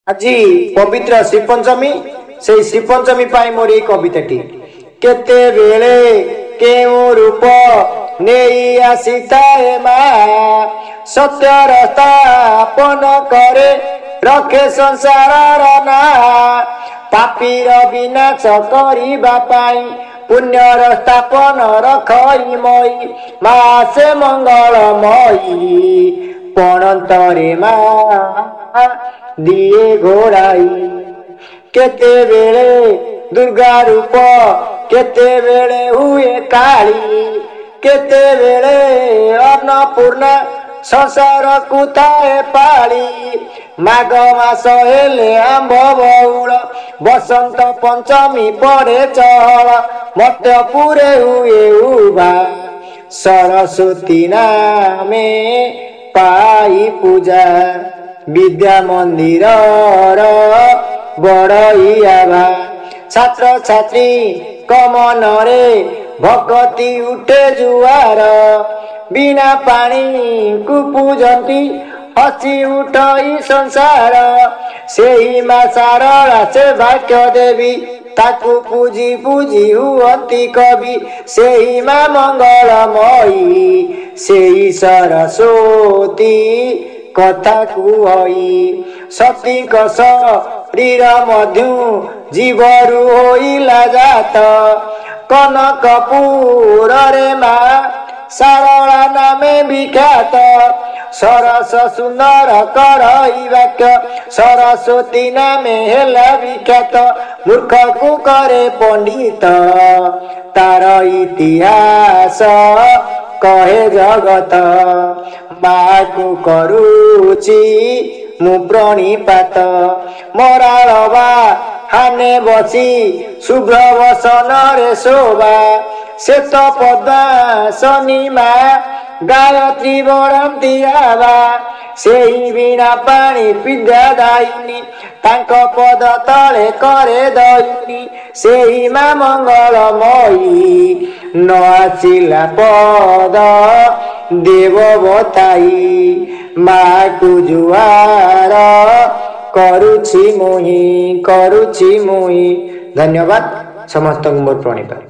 आज पवित्र श्रीपंचमी से श्रीपंचमी मोर कविताटी केते बेले केउ रूप नहीं आसीताए माँ सत्यर स्थापन करे रखे संसार ना पापीर विनाश करबा पुण्यर स्थापन रखई मई माँ से मंगलमयी पणंतरे माँ दिए घोड़ाई केते बेले दुर्गा रूप केते बेले हुए काली केते बेले अन्नपूर्णा संसार कुताए पाली माघ मास हेले आंब बउल बसंत पंचमी पड़े चहल मत्यपुरे हुए उभा सरस्वती नामे पाई पूजा विद्या मंदिर बड़इयाबा छात्र छात्री कमन रे भक्ति उठे जुआर बिना पानी को पूजती हसी उठई संसार से ही माँ सारला से भाग्य देवी ताकू पूजी पूजी हुअती कवि से ही माँ मंगलमयी से ही सरस्वती कथा कुहई सती कस शरीर मध्यु जीवरु होइला जात कनकपुर रे माँ सारला नामे विख्यात सरस सुंदर करई वाक्य सरस्वती नामे हेला विख्यात मूर्ख को करे पंडित तार इतिहास कहे जगत माँ को करुची मु प्रणिपात मरालबा हाने बसी शुभ्र वसन रे शोभा श्वेत पद्मासनी माँ गायत्री बरंती आवा से ही बिना पानी विद्यादायिनी तांक पद तले करे दयुनी से ही माँ मंगलमयी न आसिला पद देव बताई माँ को जुआर करुछि मुहि धन्यवाद समस्त मोर प्रणिपात।